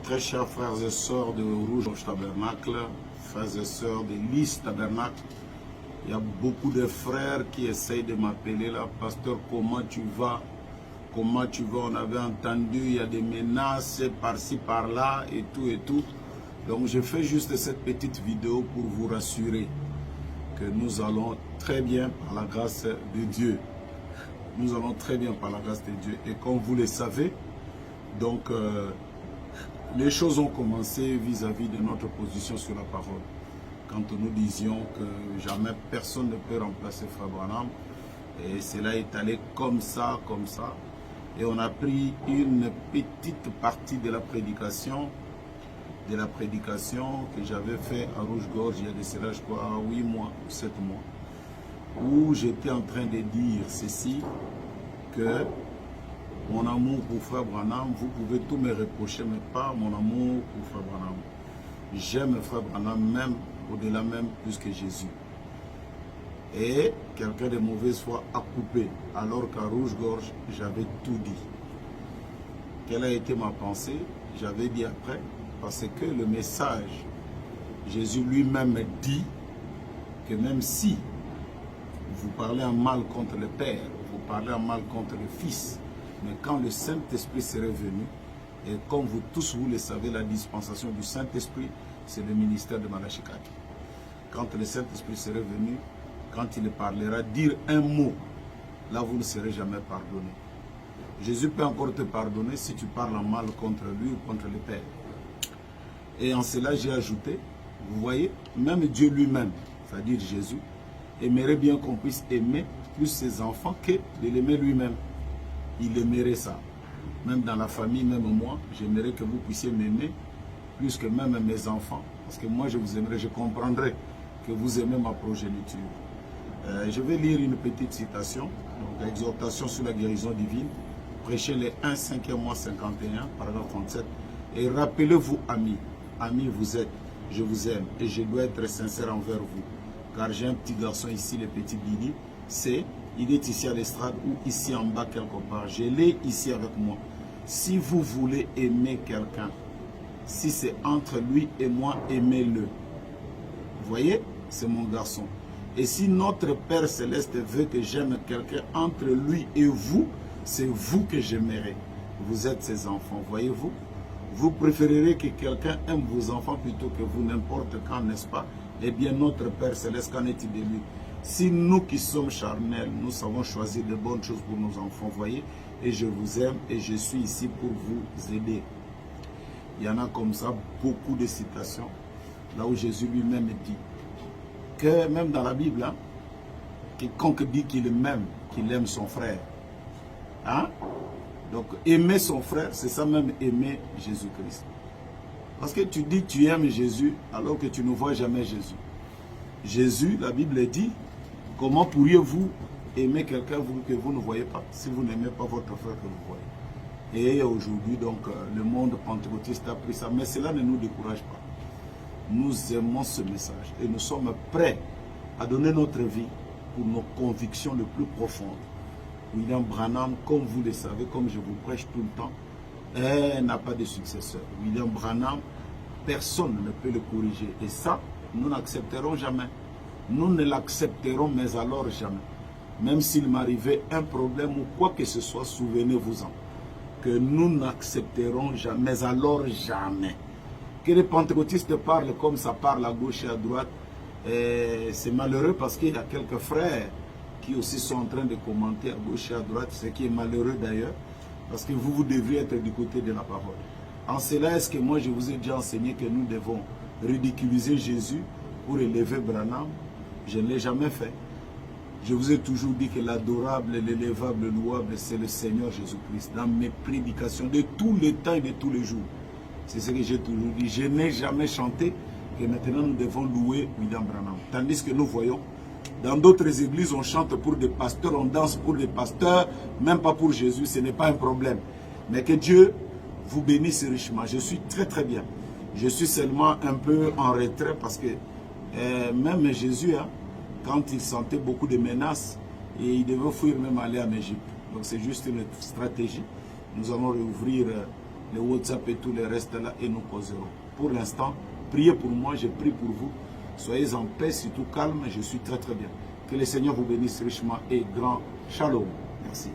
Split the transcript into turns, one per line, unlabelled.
Très chers frères et sœurs de Rouge Tabernacle, frères et sœurs de Lys Tabernacle, il y a beaucoup de frères qui essayent de m'appeler là, pasteur, comment tu vas? Comment tu vas? On avait entendu, il y a des menaces par-ci, par-là et tout et tout. Donc je fais juste cette petite vidéo pour vous rassurer que nous allons très bien par la grâce de Dieu. Nous allons très bien par la grâce de Dieu. Et comme vous le savez, donc les choses ont commencé vis-à-vis de notre position sur la parole. Quand nous disions que jamais personne ne peut remplacer Frère Branham. Et cela est allé comme ça, comme ça. Et on a pris une petite partie de la prédication que j'avais fait à Rouge-Gorge il y a de cela, je crois, 8 mois ou 7 mois, où j'étais en train de dire ceci, que mon amour pour Frère Branham, vous pouvez tout me reprocher, mais pas mon amour pour Frère Branham. J'aime Frère Branham même, au-delà même, plus que Jésus. Et quelqu'un de mauvaise foi a coupé, alors qu'à Rouge-Gorge, j'avais tout dit. Quelle a été ma pensée? J'avais dit après, parce que le message, Jésus lui-même dit que même si vous parlez en mal contre le Père, vous parlez en mal contre le Fils, mais quand le Saint-Esprit serait venu, et comme vous tous vous le savez, la dispensation du Saint-Esprit, c'est le ministère de Malachi 4. Quand le Saint-Esprit serait venu, quand il parlera, dire un mot, là vous ne serez jamais pardonné. Jésus peut encore te pardonner si tu parles en mal contre lui ou contre le Père. Et en cela, j'ai ajouté, vous voyez, même Dieu lui-même, c'est-à-dire Jésus, aimerait bien qu'on puisse aimer plus ses enfants que de l'aimer lui-même. Il aimerait ça. Même dans la famille, même moi, j'aimerais que vous puissiez m'aimer plus que même mes enfants. Parce que moi, je vous aimerais, je comprendrais que vous aimez ma progéniture. Je vais lire une petite citation, donc exhortation sur la guérison divine, prêchez les 1 5e mois 51, paragraphe 37. Et rappelez-vous, amis, amis vous êtes, je vous aime et je dois être sincère envers vous. Car j'ai un petit garçon ici, le petit Billy, il est ici à l'estrade ou ici en bas quelque part. Je l'ai ici avec moi. Si vous voulez aimer quelqu'un, si c'est entre lui et moi, aimez-le. Vous voyez, c'est mon garçon. Et si notre Père Céleste veut que j'aime quelqu'un entre lui et vous, c'est vous que j'aimerai. Vous êtes ses enfants, voyez-vous? Vous préférerez que quelqu'un aime vos enfants plutôt que vous, n'importe quand, n'est-ce pas? Eh bien, notre Père Céleste, qu'en est-il de lui? Si nous qui sommes charnels, nous savons choisir de bonnes choses pour nos enfants, voyez? Et je vous aime et je suis ici pour vous aider. Il y en a comme ça beaucoup de citations, là où Jésus lui-même dit que même dans la Bible, hein, quiconque dit qu'il aime son frère. Hein? Donc aimer son frère, c'est ça même aimer Jésus-Christ. Parce que tu dis que tu aimes Jésus alors que tu ne vois jamais Jésus. Jésus, la Bible dit, comment pourriez-vous aimer quelqu'un que vous ne voyez pas si vous n'aimez pas votre frère que vous voyez? Et aujourd'hui, donc, le monde pentecôtiste a pris ça. Mais cela ne nous décourage pas. Nous aimons ce message et nous sommes prêts à donner notre vie pour nos convictions les plus profondes. William Branham, comme vous le savez, comme je vous prêche tout le temps, n'a pas de successeur. William Branham, personne ne peut le corriger. Et ça, nous n'accepterons jamais. Nous ne l'accepterons, mais alors jamais. Même s'il m'arrivait un problème ou quoi que ce soit, souvenez-vous-en, que nous n'accepterons jamais, mais alors jamais. Que les pentecôtistes parlent comme ça parle à gauche et à droite, c'est malheureux parce qu'il y a quelques frères qui aussi sont en train de commenter à gauche et à droite, ce qui est malheureux d'ailleurs, parce que vous devriez être du côté de la parole. En cela, est-ce que moi je vous ai déjà enseigné que nous devons ridiculiser Jésus pour élever Branham? Je ne l'ai jamais fait. Je vous ai toujours dit que l'adorable, l'élevable, le louable, c'est le Seigneur Jésus-Christ. Dans mes prédications de tous les temps et de tous les jours. C'est ce que j'ai toujours dit. Je n'ai jamais chanté que maintenant nous devons louer William Branham. Tandis que nous voyons, dans d'autres églises, on chante pour des pasteurs, on danse pour des pasteurs, même pas pour Jésus, ce n'est pas un problème. Mais que Dieu vous bénisse richement. Je suis très très bien. Je suis seulement un peu en retrait parce que même Jésus, hein, quand il sentait beaucoup de menaces, et il devait fuir même aller en Égypte. Donc c'est juste une stratégie. Nous allons réouvrir le WhatsApp et tout le reste là et nous causerons. Pour l'instant, priez pour moi, je prie pour vous. Soyez en paix, surtout calme, je suis très très bien. Que le Seigneur vous bénisse richement et grand shalom. Merci.